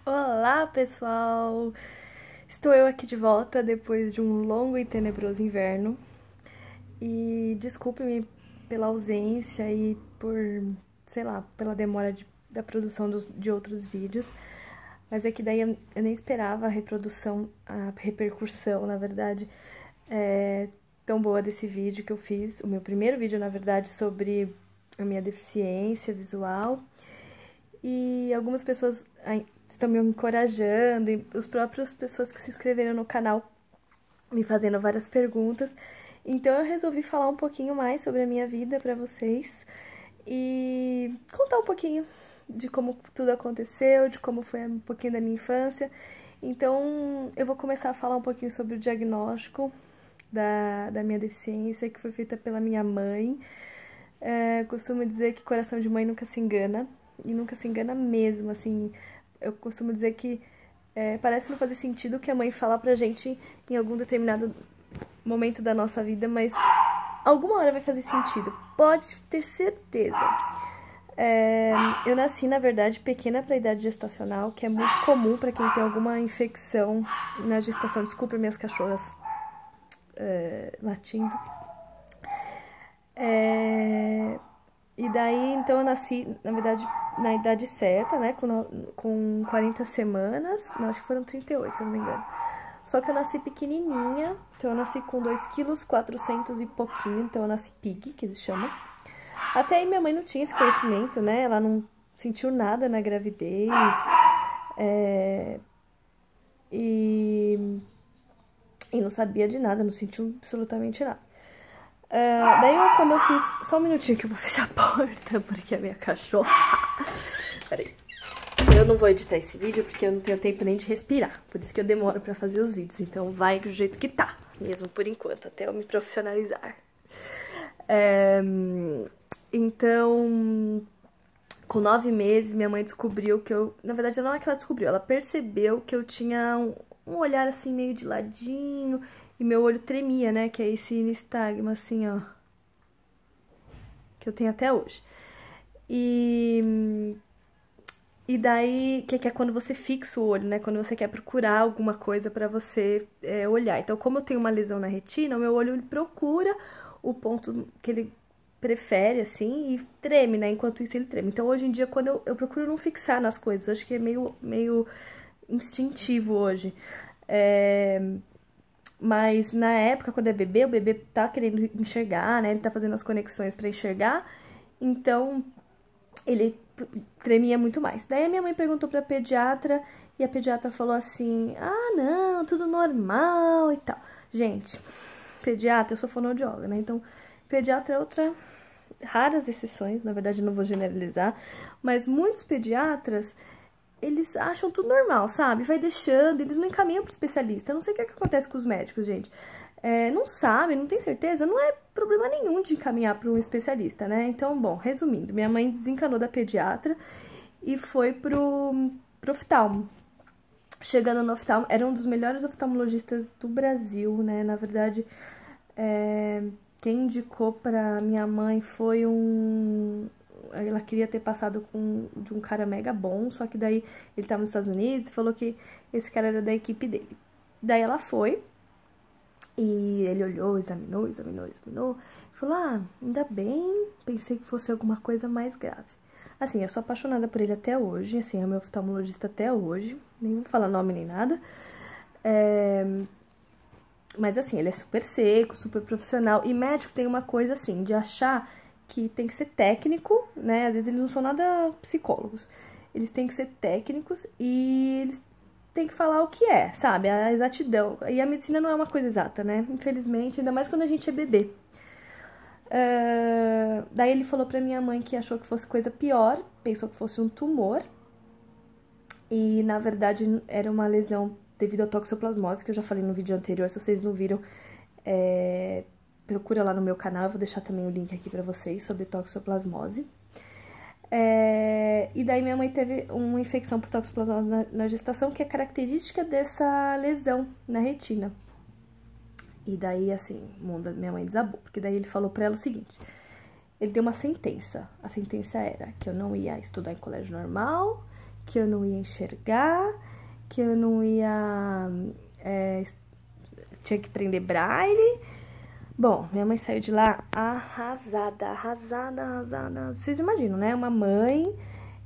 Olá, pessoal! Estou eu aqui de volta depois de um longo e tenebroso inverno. E desculpe-me pela ausência e por, sei lá, pela demora da produção de outros vídeos. Mas é que daí eu nem esperava a repercussão, na verdade, tão boa desse vídeo que eu fiz. O meu primeiro vídeo, na verdade, sobre a minha deficiência visual. E algumas pessoas estão me encorajando, e as próprias pessoas que se inscreveram no canal me fazendo várias perguntas. Então eu resolvi falar um pouquinho mais sobre a minha vida pra vocês e contar um pouquinho de como tudo aconteceu, de como foi um pouquinho da minha infância. Então eu vou começar a falar um pouquinho sobre o diagnóstico da minha deficiência, que foi feita pela minha mãe. Costumo dizer que coração de mãe nunca se engana. E nunca se engana mesmo, assim. Eu costumo dizer que parece não fazer sentido o que a mãe fala pra gente em algum determinado momento da nossa vida, mas alguma hora vai fazer sentido, pode ter certeza. Eu nasci, na verdade, pequena pra idade gestacional, que é muito comum pra quem tem alguma infecção na gestação. Desculpa minhas cachorras latindo. E daí, então, eu nasci, na verdade, na idade certa, né, com 40 semanas, não, acho que foram 38, se eu não me engano. Só que eu nasci pequenininha, então eu nasci com 2,4 kg e pouquinho, então eu nasci pig, que eles chamam. Até aí minha mãe não tinha esse conhecimento, né, ela não sentiu nada na gravidez, e não sabia de nada, não sentiu absolutamente nada. Daí quando eu fiz... Só um minutinho que eu vou fechar a porta, porque a minha cachorra... Peraí. Eu não vou editar esse vídeo porque eu não tenho tempo nem de respirar. Por isso que eu demoro pra fazer os vídeos. Então vai do jeito que tá, mesmo por enquanto, até eu me profissionalizar. Então, com 9 meses, minha mãe descobriu que eu... Na verdade, não é que ela descobriu, ela percebeu que eu tinha um olhar assim meio de ladinho... E meu olho tremia, né? Que é esse nistagma, assim, ó. Que eu tenho até hoje. E daí, que é quando você fixa o olho, né? Quando você quer procurar alguma coisa pra você olhar. Então, como eu tenho uma lesão na retina, o meu olho ele procura o ponto que ele prefere, assim, e treme, né? Enquanto isso, ele treme. Então, hoje em dia, quando eu procuro não fixar nas coisas, acho que é meio instintivo hoje. Mas na época, quando é bebê, o bebê tá querendo enxergar, né? Ele tá fazendo as conexões pra enxergar, então ele tremia muito mais. Daí a minha mãe perguntou pra pediatra e a pediatra falou assim: ah, não, tudo normal e tal. Gente, pediatra, eu sou fonoaudióloga, né? Então, pediatra é outra... Raras exceções, na verdade eu não vou generalizar, mas muitos pediatras... Eles acham tudo normal, sabe? Vai deixando, eles não encaminham pro especialista. Eu não sei o que acontece com os médicos, gente. Não sabe, não tem certeza, não é problema nenhum de encaminhar para um especialista, né? Então, bom, resumindo, minha mãe desencanou da pediatra e foi pro oftalmo. Chegando no oftalmo, era um dos melhores oftalmologistas do Brasil, né? Na verdade, quem indicou pra minha mãe foi ela queria ter passado de um cara mega bom, só que daí ele tava nos Estados Unidos e falou que esse cara era da equipe dele. Daí ela foi e ele olhou, examinou, falou: ah, ainda bem, pensei que fosse alguma coisa mais grave. Assim, eu sou apaixonada por ele até hoje, assim, é meu oftalmologista até hoje, nem vou falar nome nem nada. Mas assim, ele é super seco, super profissional, e médico tem uma coisa assim, de achar que tem que ser técnico, né? Às vezes eles não são nada psicólogos. Eles têm que ser técnicos e eles têm que falar o que é, sabe? A exatidão. E a medicina não é uma coisa exata, né? Infelizmente, ainda mais quando a gente é bebê. Daí ele falou pra minha mãe que achou que fosse coisa pior, pensou que fosse um tumor. E, na verdade, era uma lesão devido à toxoplasmose, que eu já falei no vídeo anterior. Se vocês não viram, procura lá no meu canal, eu vou deixar também o link aqui pra vocês sobre toxoplasmose. E daí minha mãe teve uma infecção por toxoplasmose na gestação, que é característica dessa lesão na retina. E daí, assim, o mundo da minha mãe desabou, porque daí ele falou pra ela o seguinte: ele deu uma sentença. A sentença era que eu não ia estudar em colégio normal, que eu não ia enxergar, que eu não ia... tinha que aprender braille. Bom, minha mãe saiu de lá arrasada. Vocês imaginam, né? Uma mãe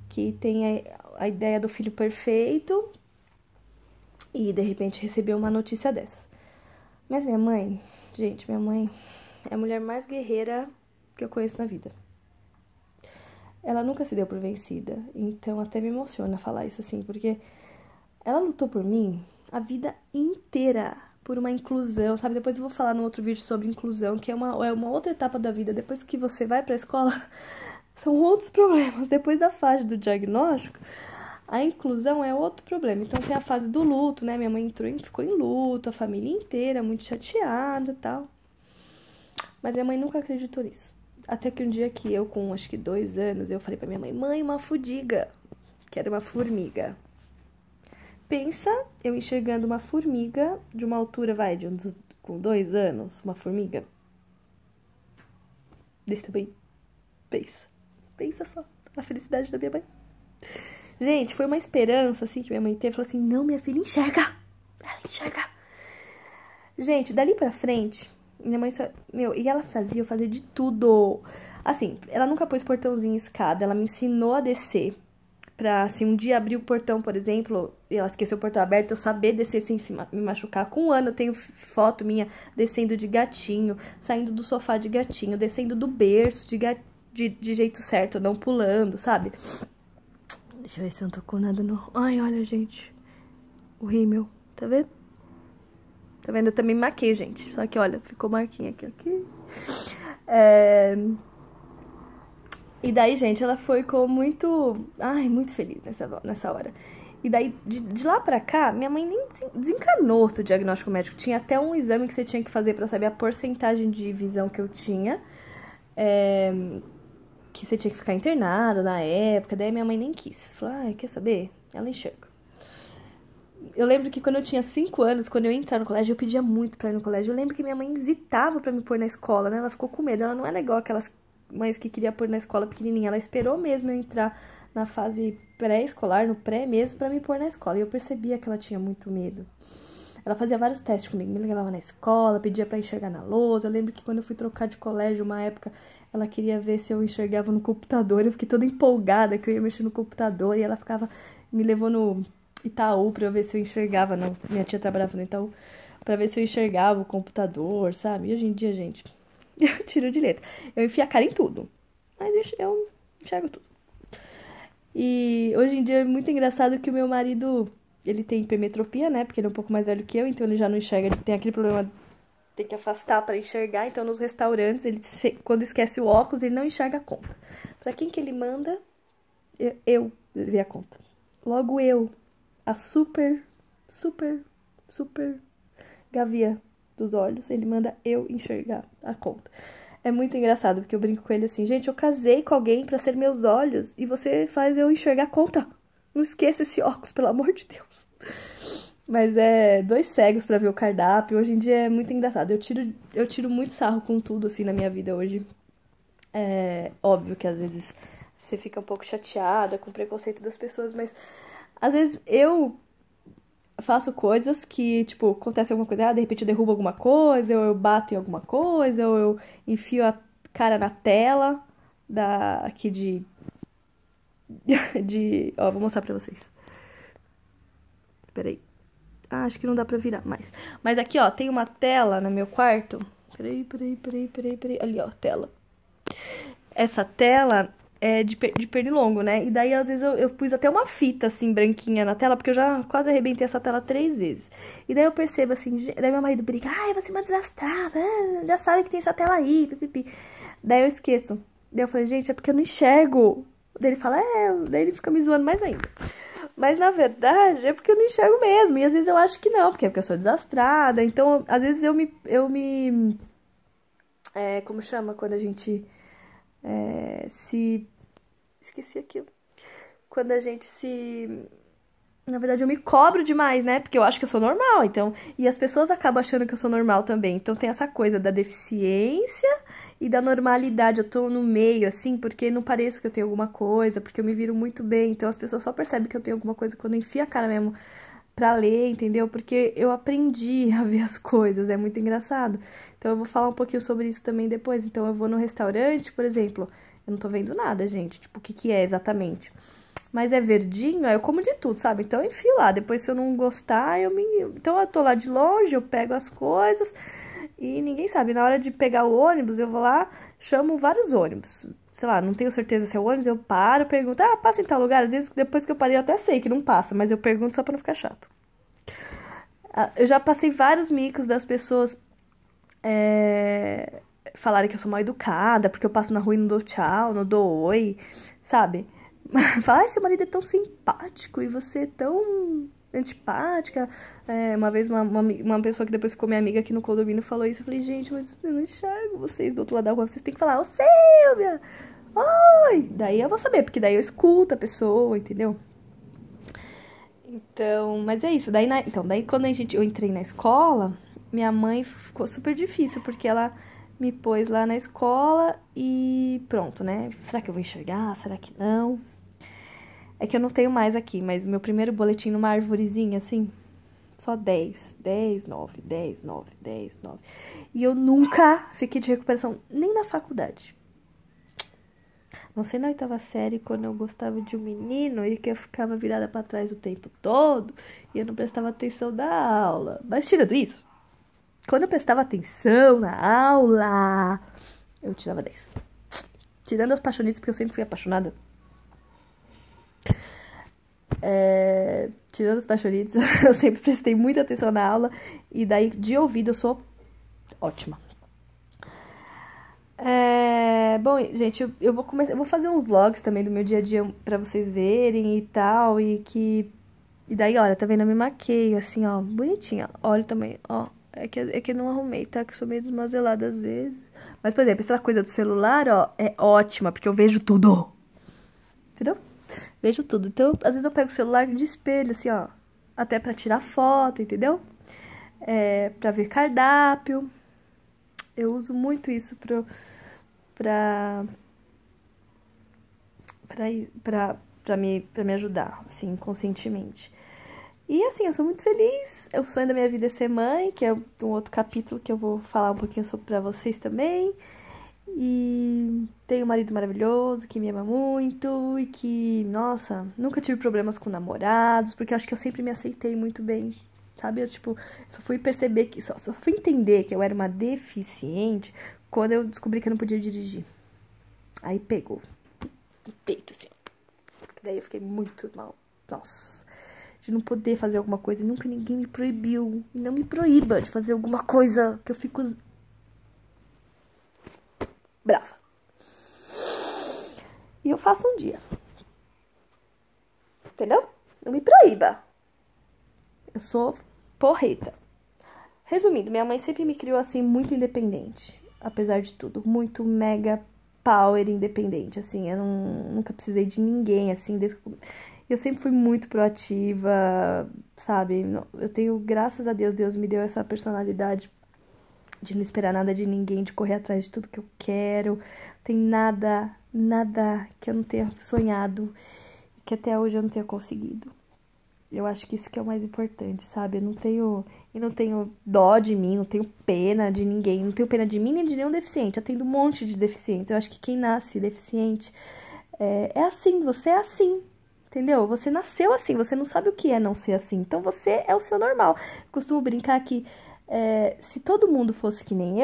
que tem a ideia do filho perfeito e, de repente, recebeu uma notícia dessas. Mas minha mãe, gente, minha mãe é a mulher mais guerreira que eu conheço na vida. Ela nunca se deu por vencida, então até me emociona falar isso assim, porque ela lutou por mim a vida inteira por uma inclusão, sabe? Depois eu vou falar no outro vídeo sobre inclusão, que é uma outra etapa da vida. Depois que você vai pra escola, são outros problemas. Depois da fase do diagnóstico, a inclusão é outro problema. Então tem a fase do luto, né? Minha mãe entrou e ficou em luto, a família inteira muito chateada e tal. Mas minha mãe nunca acreditou nisso. Até que um dia que eu, com acho que 2 anos, eu falei pra minha mãe, mãe, uma fudiga, que era uma formiga. Pensa eu enxergando uma formiga de uma altura, com 2 anos, uma formiga. Desse tamanho. Pensa só, a felicidade da minha mãe. Gente, foi uma esperança, assim, que minha mãe teve. Falou assim, não, minha filha, enxerga. Ela enxerga. Gente, dali pra frente... Minha mãe só... e ela eu fazia de tudo. Assim, ela nunca pôs portãozinho em escada. Ela me ensinou a descer. Pra, se um dia abrir o portão, por exemplo, e ela esqueceu o portão aberto, eu saber descer sem me machucar. Com 1 ano eu tenho foto minha descendo de gatinho, saindo do sofá de gatinho, descendo do berço de jeito certo, não pulando, sabe? Deixa eu ver se não tocou nada no... Ai, olha, gente. O rímel, tá vendo? Tá vendo? Eu também maquei, gente. Só que, olha, ficou marquinha aqui. E daí, gente, ela ficou muito... Ai, muito feliz nessa hora. E daí, de lá pra cá, minha mãe nem desencanou do diagnóstico médico. Tinha até um exame que você tinha que fazer pra saber a porcentagem de visão que eu tinha. Que você tinha que ficar internado na época. Daí minha mãe nem quis. Falou, ai, quer saber? Ela enxerga. Eu lembro que quando eu tinha 5 anos, quando eu ia entrar no colégio, eu pedia muito pra ir no colégio. Eu lembro que minha mãe hesitava pra me pôr na escola, né? Ela ficou com medo. Ela não era igual aquelas mães que queria pôr na escola pequenininha. Ela esperou mesmo eu entrar na fase pré-escolar, no pré mesmo, pra me pôr na escola. E eu percebia que ela tinha muito medo. Ela fazia vários testes comigo. Me levava na escola, pedia pra enxergar na lousa. Eu lembro que quando eu fui trocar de colégio, uma época, ela queria ver se eu enxergava no computador. Eu fiquei toda empolgada que eu ia mexer no computador. E ela me levou no Itaú pra eu ver se eu enxergava, não. Minha tia trabalhava no Itaú, pra ver se eu enxergava o computador, sabe? E hoje em dia, gente, eu tiro de letra. Eu enfio a cara em tudo, mas eu enxergo tudo. E hoje em dia é muito engraçado que o meu marido, ele tem hipermetropia, né? Porque ele é um pouco mais velho que eu, então ele já não enxerga, ele tem aquele problema, tem que afastar pra enxergar. Então nos restaurantes, quando esquece o óculos, ele não enxerga a conta. Pra quem que ele manda? Eu ver a conta. Logo eu. A super gavia dos olhos, ele manda eu enxergar a conta. É muito engraçado, porque eu brinco com ele assim, gente, eu casei com alguém pra ser meus olhos e você faz eu enxergar a conta. Não esqueça esse óculos, pelo amor de Deus. Mas é 2 cegos pra ver o cardápio. Hoje em dia é muito engraçado. Eu tiro muito sarro com tudo, assim, na minha vida hoje. É óbvio que às vezes você fica um pouco chateada com o preconceito das pessoas, mas às vezes eu faço coisas que, tipo, acontece alguma coisa, de repente eu derrubo alguma coisa, ou eu bato em alguma coisa, ou eu enfio a cara na tela aqui ó, vou mostrar pra vocês. Peraí. Acho que não dá pra virar mais. Mas aqui, ó, tem uma tela no meu quarto. Peraí. Ali, ó, tela. Essa tela é de pernilongo, né? E daí, às vezes, eu pus até uma fita, assim, branquinha na tela, porque eu já quase arrebentei essa tela 3 vezes. E daí eu percebo, assim, daí meu marido briga, ai, você é uma desastrada, já sabe que tem essa tela aí, pipipi. Daí eu esqueço. Daí eu falei, gente, é porque eu não enxergo. Daí ele fala, daí ele fica me zoando mais ainda. Mas, na verdade, é porque eu não enxergo mesmo. E às vezes eu acho que não, porque é porque eu sou desastrada. Então, às vezes como chama quando a gente esqueci aquilo. Quando a gente na verdade, eu me cobro demais, né? Porque eu acho que eu sou normal, então... E as pessoas acabam achando que eu sou normal também. Então, tem essa coisa da deficiência e da normalidade. Eu tô no meio, assim, porque não pareço que eu tenho alguma coisa, porque eu me viro muito bem. Então, as pessoas só percebem que eu tenho alguma coisa quando eu enfio a cara mesmo pra ler, entendeu? Porque eu aprendi a ver as coisas, é muito engraçado. Então, eu vou falar um pouquinho sobre isso também depois. Então, eu vou no restaurante, por exemplo, eu não tô vendo nada, gente. Tipo, o que que é exatamente? Mas é verdinho, aí eu como de tudo, sabe? Então, eu enfio lá. Depois, se eu não gostar, Então, eu tô lá de longe, eu pego as coisas e ninguém sabe. Na hora de pegar o ônibus, eu vou lá, chamo vários ônibus. Sei lá, não tenho certeza se é o ônibus, eu paro, pergunto, passa em tal lugar? Às vezes, depois que eu parei, eu até sei que não passa, mas eu pergunto só pra não ficar chato. Eu já passei vários micos das pessoas falarem que eu sou mal educada, porque eu passo na rua e não dou tchau, não dou oi, sabe? Falar, seu marido é tão simpático e você é tão antipática. Uma vez uma pessoa que depois ficou minha amiga aqui no condomínio falou isso. Eu falei, gente, mas eu não enxergo vocês do outro lado da rua. Vocês têm que falar, ô Silvia! Oi! Daí eu vou saber, porque daí eu escuto a pessoa, entendeu? Então, mas é isso. Daí quando eu entrei na escola, minha mãe ficou super difícil, porque ela me pôs lá na escola e pronto, né? Será que eu vou enxergar? Será que não? É que eu não tenho mais aqui, mas meu primeiro boletim numa arvorezinha, assim, só 10, 10, 9, 10, 9, 10, 9. E eu nunca fiquei de recuperação, nem na faculdade. Não sei na 8ª série, quando eu gostava de um menino e que eu ficava virada pra trás o tempo todo e eu não prestava atenção na aula. Mas tirando isso, quando eu prestava atenção na aula, eu tirava 10. Tirando as paixonites, porque eu sempre fui apaixonada. Tirando os paixonites, eu sempre prestei muita atenção na aula. E daí, de ouvido, eu sou ótima. Bom, gente, eu vou fazer uns vlogs também do meu dia a dia pra vocês verem e tal. E daí, olha, tá vendo? Eu me maqueio, assim, ó, bonitinha. Olha também, ó. É que eu não arrumei, tá? Que eu sou meio desmazelada às vezes. Mas, por exemplo, essa coisa do celular, ó, é ótima, porque eu vejo tudo. Entendeu? Vejo tudo. Então, às vezes eu pego o celular de espelho, assim, ó. Até pra tirar foto, entendeu? Pra ver cardápio. Eu uso muito isso pra me ajudar, assim, conscientemente. E, assim, eu sou muito feliz. O sonho da minha vida é ser mãe, que é um outro capítulo que eu vou falar um pouquinho sobre pra vocês também. E tenho um marido maravilhoso, que me ama muito e que, nossa, nunca tive problemas com namorados, porque eu acho que eu sempre me aceitei muito bem, sabe? Eu, tipo, só fui perceber que, só fui entender que eu era uma deficiente quando eu descobri que eu não podia dirigir. Aí pegou no peito, assim. Daí eu fiquei muito mal. Nossa, de não poder fazer alguma coisa. Nunca ninguém me proibiu. E não me proíba de fazer alguma coisa que eu fico brava. E eu faço um dia. Entendeu? Não me proíba. Eu sou porreta. Resumindo, minha mãe sempre me criou assim, muito independente. Apesar de tudo. Muito mega power independente, assim. Eu nunca precisei de ninguém, assim. Eu sempre fui muito proativa, sabe? Eu tenho, graças a Deus, Deus me deu essa personalidade de não esperar nada de ninguém, de correr atrás de tudo que eu quero. Tem nada que eu não tenha sonhado e que até hoje eu não tenha conseguido. Eu acho que isso que é o mais importante, sabe? Eu não tenho dó de mim, não tenho pena de ninguém, não tenho pena de mim nem de nenhum deficiente. Eu tenho um monte de deficientes. Eu acho que quem nasce deficiente é assim, você é assim. Entendeu? Você nasceu assim, você não sabe o que é não ser assim. Então você é o seu normal. Eu costumo brincar que se todo mundo fosse que nem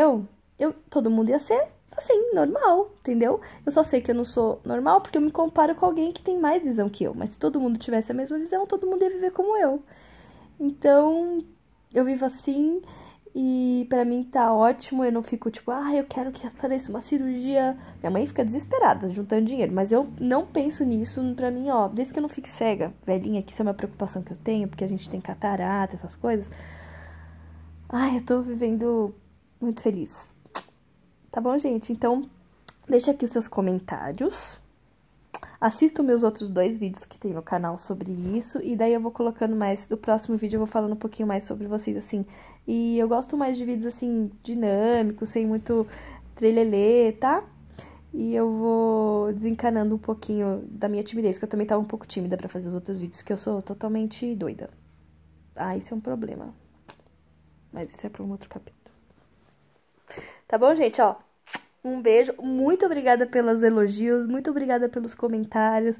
todo mundo ia ser assim, normal, entendeu? Eu só sei que eu não sou normal porque eu me comparo com alguém que tem mais visão que eu. Mas se todo mundo tivesse a mesma visão, todo mundo ia viver como eu. Então, eu vivo assim e pra mim tá ótimo. Eu não fico tipo, eu quero que apareça uma cirurgia. Minha mãe fica desesperada juntando dinheiro, mas eu não penso nisso. Pra mim, ó, desde que eu não fique cega, velhinha, que isso é uma preocupação que eu tenho, porque a gente tem catarata, essas coisas. Eu tô vivendo muito feliz. Tá bom, gente? Então, deixa aqui os seus comentários. Assista meus outros 2 vídeos que tem no canal sobre isso. E daí eu vou colocando mais... No próximo vídeo eu vou falando um pouquinho mais sobre vocês, assim. E eu gosto mais de vídeos, assim, dinâmicos, sem muito trelelê, tá? E eu vou desencanando um pouquinho da minha timidez, que eu também tava um pouco tímida pra fazer os outros vídeos, que eu sou totalmente doida. Ah, isso é um problema. Mas isso é pra um outro capítulo. Tá bom, gente? Ó, um beijo. Muito obrigada pelos elogios, muito obrigada pelos comentários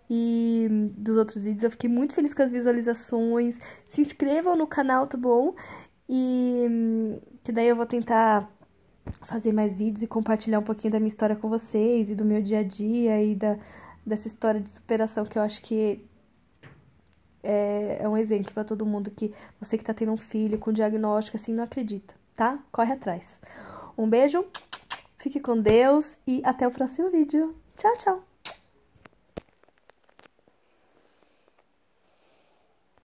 e dos outros vídeos. Eu fiquei muito feliz com as visualizações. Se inscrevam no canal, tá bom? E que daí eu vou tentar fazer mais vídeos e compartilhar um pouquinho da minha história com vocês e do meu dia a dia e dessa história de superação que eu acho que é um exemplo pra todo mundo, que você que tá tendo um filho com diagnóstico assim, não acredita, tá? Corre atrás. Um beijo, fique com Deus e até o próximo vídeo. Tchau, tchau!